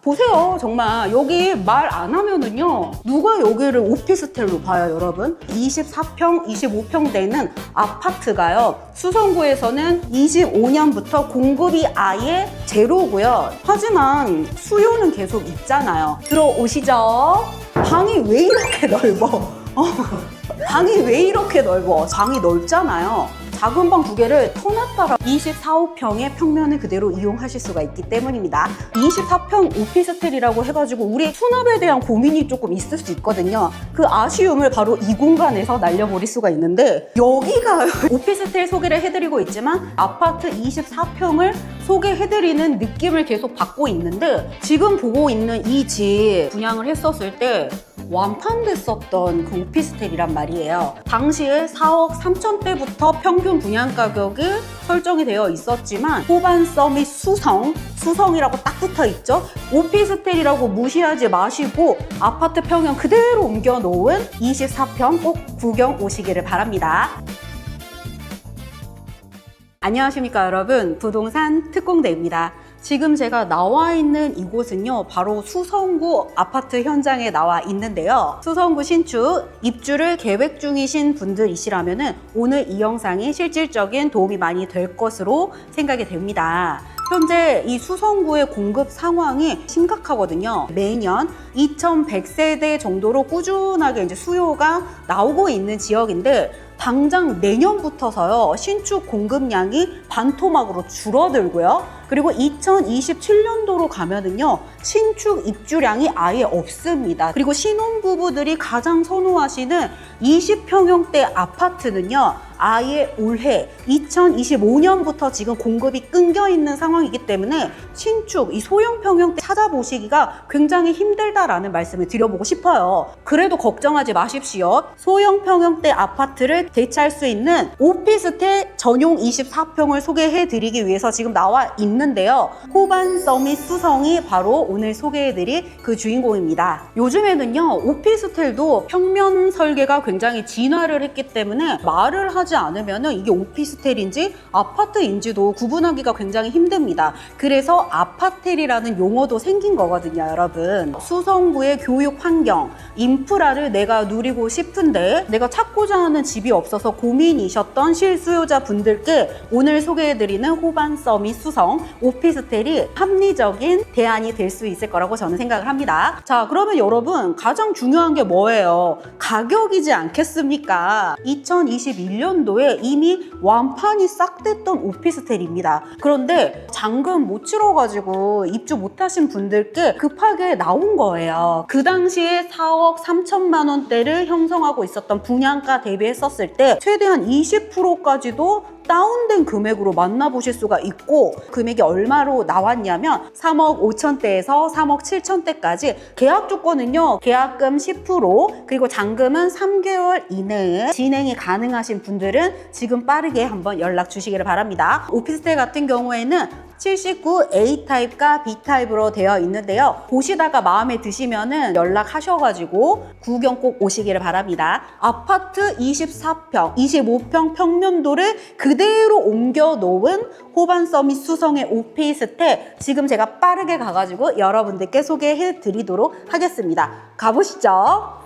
보세요. 정말 여기 말 안 하면은요, 누가 여기를 오피스텔로 봐요, 여러분? 24평, 25평 되는 아파트가요, 수성구에서는 25년부터 공급이 아예 제로고요. 하지만 수요는 계속 있잖아요. 들어오시죠. 방이 왜 이렇게 넓어? 방이 왜 이렇게 넓어? 방이 넓잖아요. 작은 방 2개를 터놨다가 24평의 평면을 그대로 이용하실 수가 있기 때문입니다. 24평 오피스텔이라고 해가지고 우리 수납에 대한 고민이 조금 있을 수 있거든요. 그 아쉬움을 바로 이 공간에서 날려버릴 수가 있는데, 여기가 오피스텔 소개를 해드리고 있지만 아파트 24평을 소개해드리는 느낌을 계속 받고 있는데, 지금 보고 있는 이 집 분양을 했었을 때 완판됐었던 그 오피스텔이란 말이에요. 당시에 4억 3천대부터 평균 분양 가격이 설정이 되어 있었지만 호반 서밋 수성이라고 딱 붙어 있죠. 오피스텔이라고 무시하지 마시고 아파트 평형 그대로 옮겨 놓은 24평 꼭 구경 오시기를 바랍니다. 안녕하십니까 여러분, 부동산 특공대입니다. 지금 제가 나와 있는 이곳은요, 바로 수성구 아파트 현장에 나와 있는데요. 수성구 신축 입주를 계획 중이신 분들이시라면은 오늘 이 영상이 실질적인 도움이 많이 될 것으로 생각이 됩니다. 현재 이 수성구의 공급 상황이 심각하거든요. 매년 2100세대 정도로 꾸준하게 이제 수요가 나오고 있는 지역인데, 당장 내년부터서요, 신축 공급량이 반토막으로 줄어들고요. 그리고 2027년도로 가면은요, 신축 입주량이 아예 없습니다. 그리고 신혼부부들이 가장 선호하시는 20평형대 아파트는요, 아예 올해 2025년부터 지금 공급이 끊겨 있는 상황이기 때문에 신축 이 소형 평형대 찾아보시기가 굉장히 힘들다라는 말씀을 드려보고 싶어요. 그래도 걱정하지 마십시오. 소형 평형대 아파트를 대체할 수 있는 오피스텔 전용 24평을 소개해 드리기 위해서 지금 나와 있는데요. 호반 서밋 수성이 바로 오늘 소개해 드릴 그 주인공입니다. 요즘에는요, 오피스텔도 평면 설계가 굉장히 진화를 했기 때문에 말을 하지 않으면 이게 오피스텔인지 아파트인지도 구분하기가 굉장히 힘듭니다. 그래서 아파텔이라는 용어도 생긴 거거든요, 여러분. 수성구의 교육 환경, 인프라를 내가 누리고 싶은데 내가 찾고자 하는 집이 없어서 고민이셨던 실수요자 분들께 오늘 소개해드리는 호반 서밋 수성 오피스텔이 합리적인 대안이 될 수 있을 거라고 저는 생각을 합니다. 자, 그러면 여러분, 가장 중요한 게 뭐예요? 가격이지 않겠습니까? 2021년도에 이미 완판이 싹 됐던 오피스텔입니다. 그런데 잔금 못 치러가지고 입주 못하신 분들께 급하게 나온 거예요. 그 당시에 4억 3천만 원대를 형성하고 있었던 분양가 대비했었을 때 최대한 20%까지도 다운된 금액으로 만나보실 수가 있고, 금액이 얼마로 나왔냐면 3억 5천대에서 3억 7천대까지, 계약 조건은요, 계약금 10% 그리고 잔금은 3개월 이내에 진행이 가능하신 분들은 지금 빠르게 한번 연락 주시기를 바랍니다. 오피스텔 같은 경우에는 79 A타입과 B타입으로 되어 있는데요. 보시다가 마음에 드시면은 연락하셔가지고 구경 꼭 오시기를 바랍니다. 아파트 24평, 25평 평면도를 그대로 옮겨 놓은 호반 서밋 수성의 오피스텔, 지금 제가 빠르게 가가지고 여러분들께 소개해 드리도록 하겠습니다. 가보시죠.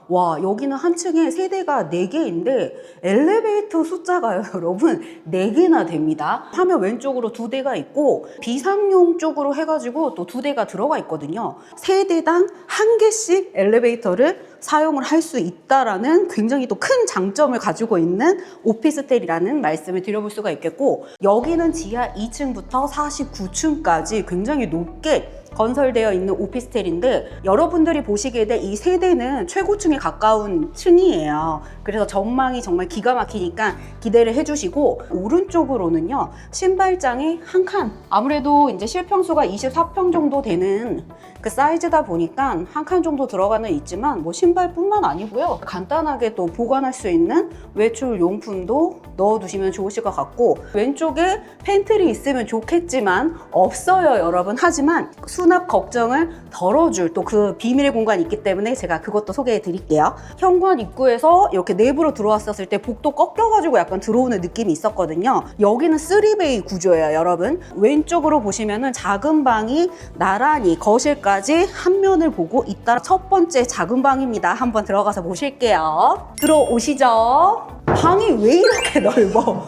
와, 여기는 한 층에 세대가 4개인데 엘리베이터 숫자가요, 여러분, 4개나 됩니다. 화면 왼쪽으로 2대가 있고 비상용 쪽으로 해가지고 또 2대가 들어가 있거든요. 세대당 1개씩 엘리베이터를 사용을 할 수 있다라는 굉장히 또 큰 장점을 가지고 있는 오피스텔이라는 말씀을 드려볼 수가 있겠고, 여기는 지하 2층부터 49층까지 굉장히 높게 건설되어 있는 오피스텔인데, 여러분들이 보시기에 이 세대는 최고층에 가까운 층이에요. 그래서 전망이 정말 기가 막히니까 기대를 해주시고, 오른쪽으로는요, 신발장이 한 칸. 아무래도 이제 실평수가 24평 정도 되는 그 사이즈다 보니까 한 칸 정도 들어가는 있지만, 뭐 신발뿐만 아니고요, 간단하게 또 보관할 수 있는 외출 용품도 넣어두시면 좋으실 것 같고, 왼쪽에 팬트리 있으면 좋겠지만 없어요, 여러분. 하지만 수납 걱정을 덜어줄 또 그 비밀의 공간이 있기 때문에 제가 그것도 소개해 드릴게요. 현관 입구에서 이렇게 내부로 들어왔었을 때 복도 꺾여가지고 약간 들어오는 느낌이 있었거든요. 여기는 3베이 구조예요, 여러분. 왼쪽으로 보시면은 작은 방이 나란히 거실까지 한 면을 보고 있다. 첫 번째 작은 방입니다. 한번 들어가서 보실게요. 들어오시죠. 방이 왜 이렇게 넓어?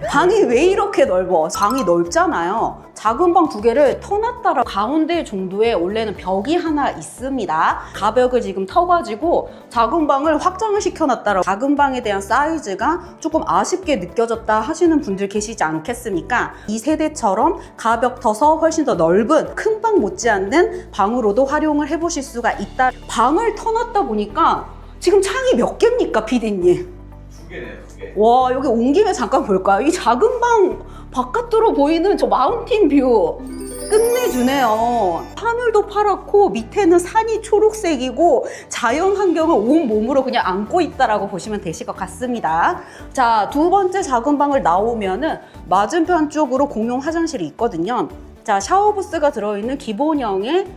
방이 왜 이렇게 넓어? 방이 넓잖아요. 작은 방 두 개를 터놨다라 가운데 정도에 원래는 벽이 하나 있습니다. 가벽을 지금 터가지고 작은 방을 확장을 시켜놨다라 작은 방에 대한 사이즈가 조금 아쉽게 느껴졌다 하시는 분들 계시지 않겠습니까? 이 세대처럼 가벽 터서 훨씬 더 넓은 큰 방 못지않는 방으로도 활용을 해보실 수가 있다. 방을 터놨다 보니까 지금 창이 몇 개입니까, PD님? 두 개네요, 두 개. 와, 여기 온 김에 잠깐 볼까요? 이 작은 방 바깥으로 보이는 저 마운틴 뷰 끝내주네요. 하늘도 파랗고 밑에는 산이 초록색이고 자연 환경을 온 몸으로 그냥 안고 있다라고 보시면 되실 것 같습니다. 자, 두 번째 작은 방을 나오면은 맞은편 쪽으로 공용 화장실이 있거든요. 자, 샤워 부스가 들어있는 기본형의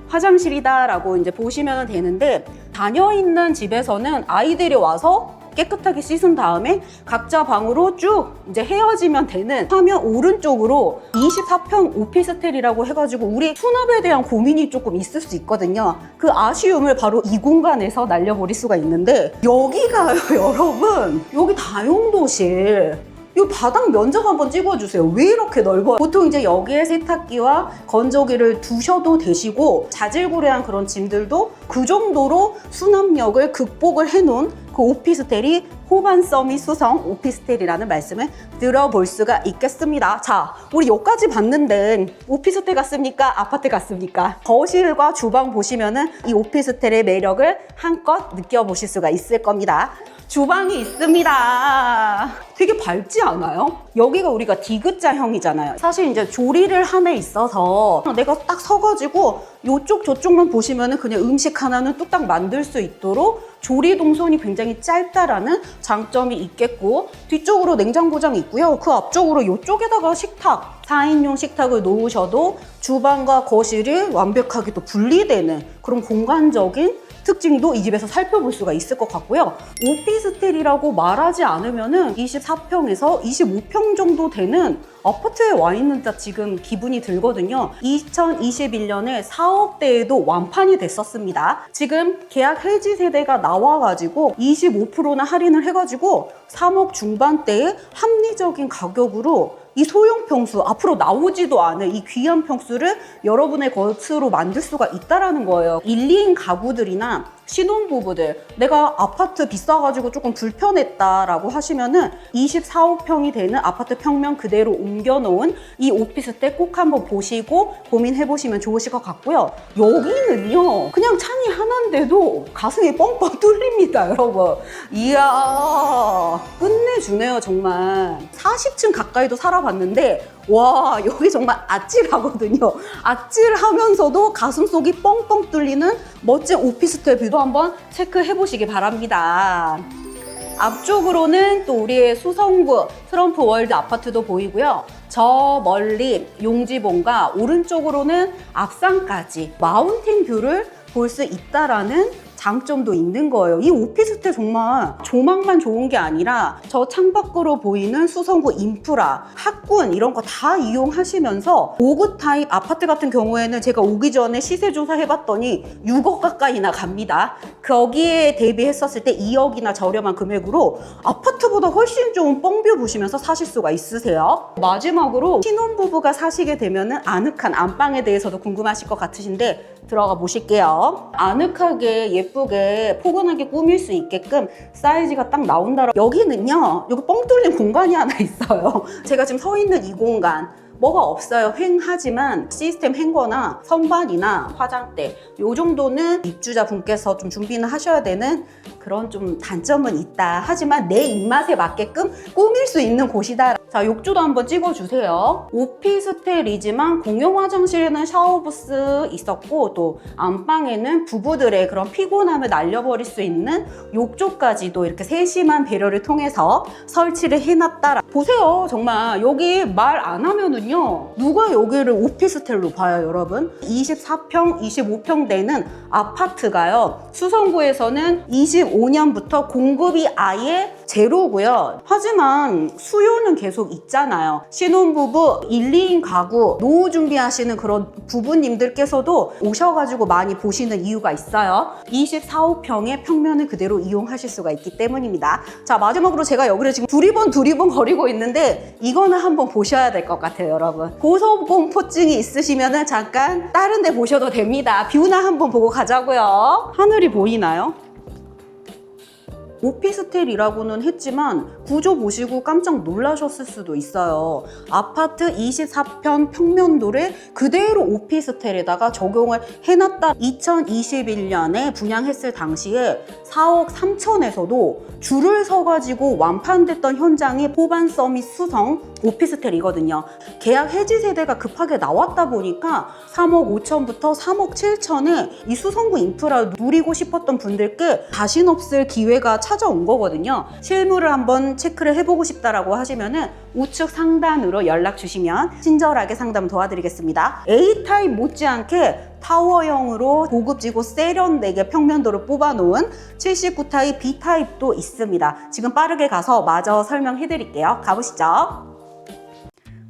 화장실이다라고 이제 보시면 되는데, 다녀있는 집에서는 아이들이 와서 깨끗하게 씻은 다음에 각자 방으로 쭉 이제 헤어지면 되는 화면 오른쪽으로 24평 오피스텔이라고 해가지고 우리 수납에 대한 고민이 조금 있을 수 있거든요. 그 아쉬움을 바로 이 공간에서 날려버릴 수가 있는데, 여기가요, 여러분. 여기 다용도실. 이 바닥 면적 한번 찍어주세요. 왜 이렇게 넓어요? 보통 이제 여기에 세탁기와 건조기를 두셔도 되시고, 자질구레한 그런 짐들도 그 정도로 수납력을 극복을 해놓은 그 오피스텔이 호반 서밋 수성 오피스텔이라는 말씀을 들어볼 수가 있겠습니다. 자, 우리 여기까지 봤는데 오피스텔 같습니까? 아파트 같습니까? 거실과 주방 보시면은 이 오피스텔의 매력을 한껏 느껴보실 수가 있을 겁니다. 주방이 있습니다. 되게 밝지 않아요? 여기가 우리가 디귿자형이잖아요. 사실 이제 조리를 함에 있어서 내가 딱 서가지고 이쪽 저쪽만 보시면은 그냥 음식 하나는 뚝딱 만들 수 있도록 조리 동선이 굉장히 짧다라는 장점이 있겠고, 뒤쪽으로 냉장고장이 있고요. 그 앞쪽으로 이쪽에다가 식탁, 4인용 식탁을 놓으셔도 주방과 거실이 완벽하게 또 분리되는 그런 공간적인 특징도 이 집에서 살펴볼 수가 있을 것 같고요. 오피스텔이라고 말하지 않으면은 24평에서 25평 정도 되는 아파트에 와 있는 듯 지금 기분이 들거든요. 2021년에 사업대에도 완판이 됐었습니다. 지금 계약 해지 세대가 나와가지고 25%나 할인을 해가지고 3억 중반대의 합리적인 가격으로 이 소형 평수, 앞으로 나오지도 않을 이 귀한 평수를 여러분의 것으로 만들 수가 있다는 거예요. 1, 2인 가구들이나 신혼부부들, 내가 아파트 비싸가지고 조금 불편했다라고 하시면은 24억 평이 되는 아파트 평면 그대로 옮겨놓은 이 오피스텔 꼭 한번 보시고 고민해보시면 좋으실 것 같고요. 여기는요, 그냥 창이 하나인데도 가슴이 뻥뻥 뚫립니다, 여러분. 이야, 끝내주네요, 정말. 40층 가까이도 살아봤는데, 와, 여기 정말 아찔하거든요. 아찔하면서도 가슴속이 뻥뻥 뚫리는 멋진 오피스텔 뷰도 한번 체크해 보시기 바랍니다. 앞쪽으로는 또 우리의 수성구 트럼프 월드 아파트도 보이고요. 저 멀리 용지봉과 오른쪽으로는 앞산까지 마운틴 뷰를 볼 수 있다라는 장점도 있는 거예요. 이 오피스텔 정말 조망만 좋은 게 아니라 저 창밖으로 보이는 수성구 인프라, 학군 이런 거 다 이용하시면서 5구 타입 아파트 같은 경우에는 제가 오기 전에 시세 조사 해봤더니 6억 가까이나 갑니다. 거기에 대비했었을 때 2억이나 저렴한 금액으로 아파트보다 훨씬 좋은 뻥뷰 보시면서 사실 수가 있으세요. 마지막으로 신혼부부가 사시게 되면은 아늑한 안방에 대해서도 궁금하실 것 같으신데 들어가 보실게요. 아늑하게 예쁘게 포근하게 꾸밀 수 있게끔 사이즈가 딱 나온다. 여기는요, 여기 뻥 뚫린 공간이 하나 있어요. 제가 지금 서 있는 이 공간 뭐가 없어요. 횡하지만 시스템 행거나 선반이나 화장대 요 정도는 입주자분께서 좀 준비는 하셔야 되는 그런 좀 단점은 있다. 하지만 내 입맛에 맞게끔 꾸밀 수 있는 곳이다. 자, 욕조도 한번 찍어주세요. 오피스텔이지만 공용 화장실에는 샤워부스 있었고, 또 안방에는 부부들의 그런 피곤함을 날려버릴 수 있는 욕조까지도 이렇게 세심한 배려를 통해서 설치를 해놨다. 보세요. 정말 여기 말 안 하면은요, 보시면은요, 누가 여기를 오피스텔로 봐요, 여러분? 24평, 25평 되는 아파트가요, 수성구에서는 25년부터 공급이 아예 제로고요. 하지만 수요는 계속 있잖아요. 신혼부부, 1, 2인 가구, 노후 준비하시는 그런 부부님들께서도 오셔가지고 많이 보시는 이유가 있어요. 24, 5평의 평면을 그대로 이용하실 수가 있기 때문입니다. 자, 마지막으로 제가 여기를 지금 두리번 거리고 있는데 이거는 한번 보셔야 될 것 같아요, 여러분. 고소공포증이 있으시면은 잠깐 다른 데 보셔도 됩니다. 뷰나 한번 보고 가자고요. 하늘이 보이나요? 오피스텔이라고는 했지만 구조 보시고 깜짝 놀라셨을 수도 있어요. 아파트 24평 평면도를 그대로 오피스텔에다가 적용을 해놨다. 2021년에 분양했을 당시에 4억 3천에서도 줄을 서가지고 완판됐던 현장이 호반 서밋 수성 오피스텔이거든요. 계약 해지 세대가 급하게 나왔다 보니까 3억 5천부터 3억 7천에 이 수성구 인프라 누리고 싶었던 분들께 자신 없을 기회가 찾아온 거거든요. 실물을 한번 체크를 해보고 싶다라고 하시면은 우측 상단으로 연락 주시면 친절하게 상담 도와드리겠습니다. A타입 못지않게 타워형으로 고급지고 세련되게 평면도를 뽑아놓은 79타입 B타입도 있습니다. 지금 빠르게 가서 마저 설명해 드릴게요. 가보시죠.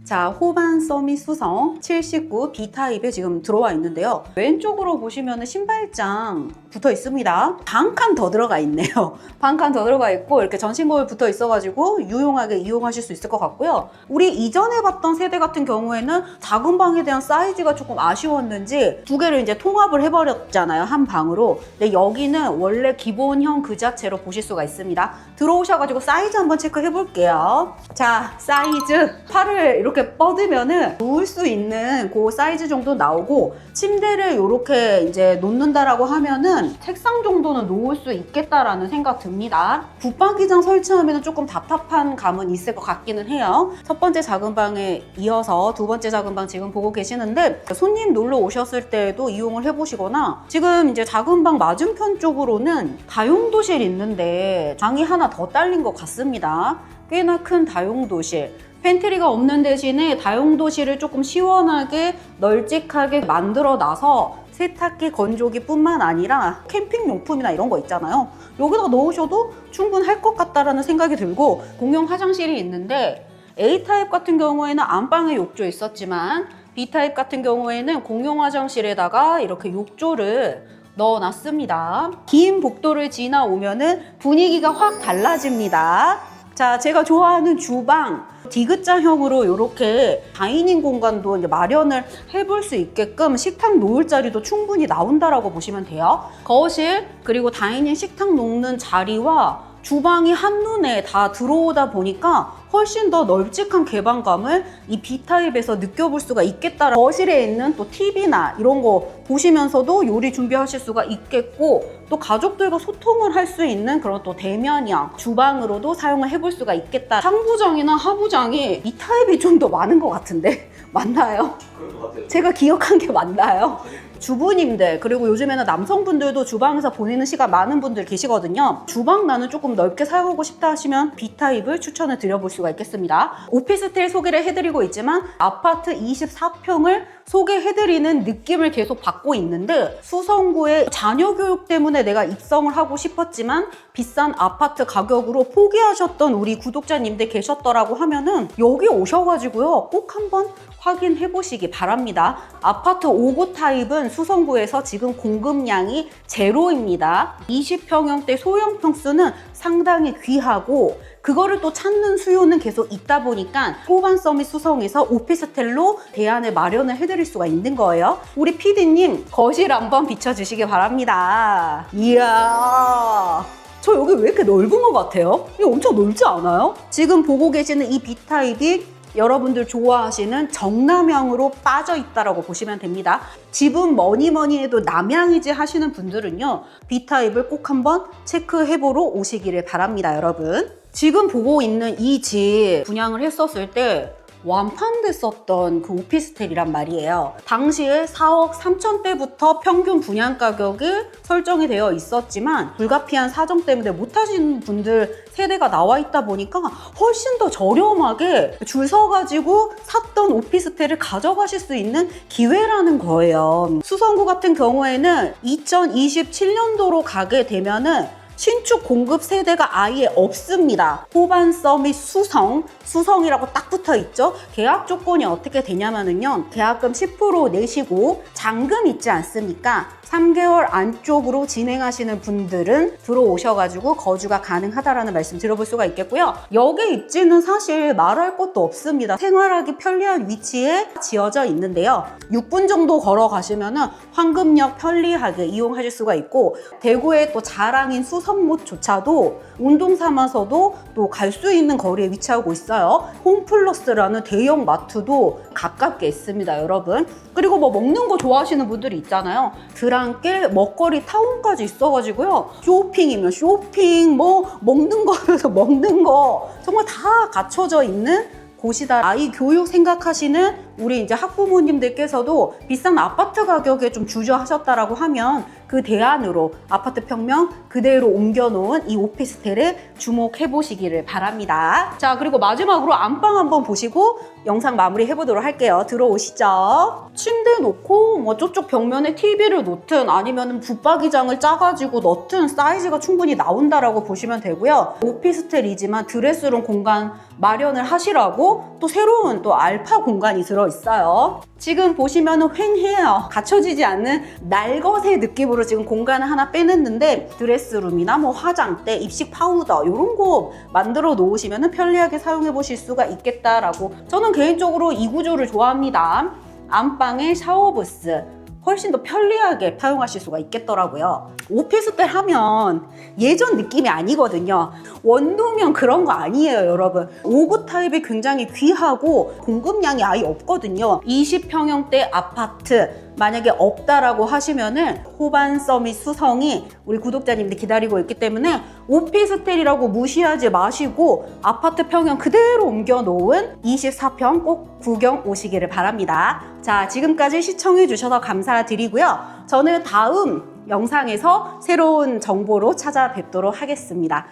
자, 호반 서밋 수성 79 B타입에 지금 들어와 있는데요. 왼쪽으로 보시면 신발장 붙어 있습니다. 반 칸 더 들어가 있네요. 반 칸 더 들어가 있고 이렇게 전신거울 붙어 있어가지고 유용하게 이용하실 수 있을 것 같고요. 우리 이전에 봤던 세대 같은 경우에는 작은 방에 대한 사이즈가 조금 아쉬웠는지 두 개를 이제 통합을 해버렸잖아요, 한 방으로. 근데 여기는 원래 기본형 그 자체로 보실 수가 있습니다. 들어오셔가지고 사이즈 한번 체크해 볼게요. 자, 사이즈 팔을 이렇게 뻗으면은 누울 수 있는 그 사이즈 정도 나오고, 침대를 이렇게 이제 놓는다라고 하면은 책상 정도는 놓을 수 있겠다라는 생각 듭니다. 붙박이장 설치하면 조금 답답한 감은 있을 것 같기는 해요. 첫 번째 작은 방에 이어서 두 번째 작은 방 지금 보고 계시는데, 손님 놀러 오셨을 때도 이용을 해보시거나, 지금 이제 작은 방 맞은편 쪽으로는 다용도실 있는데 방이 하나 더 딸린 것 같습니다. 꽤나 큰 다용도실. 팬트리가 없는 대신에 다용도실을 조금 시원하게 널찍하게 만들어 놔서 세탁기, 건조기 뿐만 아니라 캠핑용품이나 이런 거 있잖아요. 여기다 넣으셔도 충분할 것 같다라는 생각이 들고, 공용 화장실이 있는데 A타입 같은 경우에는 안방에 욕조 있었지만 B타입 같은 경우에는 공용 화장실에다가 이렇게 욕조를 넣어놨습니다. 긴 복도를 지나오면은 분위기가 확 달라집니다. 자, 제가 좋아하는 주방, 디귿자형으로 이렇게 다이닝 공간도 이제 마련을 해볼 수 있게끔 식탁 놓을 자리도 충분히 나온다라고 보시면 돼요. 거실, 그리고 다이닝 식탁 놓는 자리와 주방이 한눈에 다 들어오다 보니까 훨씬 더 널찍한 개방감을 이 B타입에서 느껴볼 수가 있겠다. 거실에 있는 또 TV나 이런 거 보시면서도 요리 준비하실 수가 있겠고, 또 가족들과 소통을 할 수 있는 그런 또 대면형 주방으로도 사용을 해볼 수가 있겠다. 상부장이나 하부장이 이 타입이 좀 더 많은 것 같은데 맞나요? 그런 것 같아요. 제가 기억한 게 맞나요? 주부님들, 그리고 요즘에는 남성분들도 주방에서 보내는 시간 많은 분들 계시거든요. 주방 나는 조금 넓게 사용하고 싶다 하시면 B타입을 추천을 드려볼 수가 있겠습니다. 오피스텔 소개를 해드리고 있지만 아파트 24평을 소개해드리는 느낌을 계속 받고 있는데, 수성구의 자녀 교육 때문에 내가 입성을 하고 싶었지만 비싼 아파트 가격으로 포기하셨던 우리 구독자님들 계셨더라고 하면은 여기 오셔가지고요, 꼭 한번 확인해 보시기 바랍니다. 아파트 5구 타입은 수성구에서 지금 공급량이 제로입니다. 20평형대 소형 평수는 상당히 귀하고, 그거를 또 찾는 수요는 계속 있다 보니까 호반 서밋 수성에서 오피스텔로 대안을 마련을 해드릴 수가 있는 거예요. 우리 PD님 거실 한번 비춰주시기 바랍니다. 이야, 저 여기 왜 이렇게 넓은 것 같아요? 이거 엄청 넓지 않아요? 지금 보고 계시는 이 B타입이 여러분들 좋아하시는 정남향으로 빠져 있다라고 보시면 됩니다. 집은 뭐니 해도 남향이지 하시는 분들은요, B타입을 꼭 한번 체크해보러 오시기를 바랍니다, 여러분. 지금 보고 있는 이 집 분양을 했었을 때 완판됐었던 그 오피스텔이란 말이에요. 당시에 4억 3천대부터 평균 분양 가격이 설정이 되어 있었지만 불가피한 사정 때문에 못하신 분들 세대가 나와 있다 보니까 훨씬 더 저렴하게 줄 서가지고 샀던 오피스텔을 가져가실 수 있는 기회라는 거예요. 수성구 같은 경우에는 2027년도로 가게 되면은 신축 공급 세대가 아예 없습니다. 호반서 및 수성이라고 딱 붙어 있죠. 계약 조건이 어떻게 되냐면요. 계약금 10% 내시고 잔금 있지 않습니까? 3개월 안쪽으로 진행하시는 분들은 들어오셔가지고 거주가 가능하다라는 말씀 들어볼 수가 있겠고요. 역의 입지는 사실 말할 것도 없습니다. 생활하기 편리한 위치에 지어져 있는데요. 6분 정도 걸어가시면은 황금역 편리하게 이용하실 수가 있고, 대구의 또 자랑인 수성못조차도 운동 삼아서도 또 갈 수 있는 거리에 위치하고 있어요. 홈플러스라는 대형 마트도 가깝게 있습니다, 여러분. 그리고 뭐 먹는 거 좋아하시는 분들이 있잖아요. 드랑길 먹거리 타운까지 있어가지고요. 쇼핑이면 쇼핑, 뭐 먹는 거에서 먹는 거 정말 다 갖춰져 있는 곳이다. 아이 교육 생각하시는 우리 이제 학부모님들께서도 비싼 아파트 가격에 좀 주저하셨다라고 하면 그 대안으로 아파트 평명 그대로 옮겨놓은 이 오피스텔에 주목해 보시기를 바랍니다. 자, 그리고 마지막으로 안방 한번 보시고 영상 마무리 해보도록 할게요. 들어오시죠. 침대 놓고 뭐 저쪽 벽면에 TV를 놓든 아니면 붙박이장을 짜가지고 넣든 사이즈가 충분히 나온다라고 보시면 되고요. 오피스텔이지만 드레스룸 공간 마련을 하시라고 또 새로운 또 알파 공간이 들어있어요. 지금 보시면 휑해요. 갖춰지지 않는 날것의 느낌으로 지금 공간을 하나 빼냈는데 드레스룸이나 뭐 화장대, 입식 파우더 이런 거 만들어 놓으시면 편리하게 사용해 보실 수가 있겠다라고, 저는 개인적으로 이 구조를 좋아합니다. 안방에 샤워부스 훨씬 더 편리하게 사용하실 수가 있겠더라고요. 오피스텔 하면 예전 느낌이 아니거든요. 원룸형 그런 거 아니에요, 여러분. 5구 타입이 굉장히 귀하고 공급량이 아예 없거든요. 20평형대 아파트 만약에 없다라고 하시면은 호반서 및 수성이 우리 구독자님들 기다리고 있기 때문에 오피스텔이라고 무시하지 마시고 아파트 평형 그대로 옮겨 놓은 24평 꼭 구경 오시기를 바랍니다. 자, 지금까지 시청해 주셔서 감사드리고요. 저는 다음 영상에서 새로운 정보로 찾아뵙도록 하겠습니다.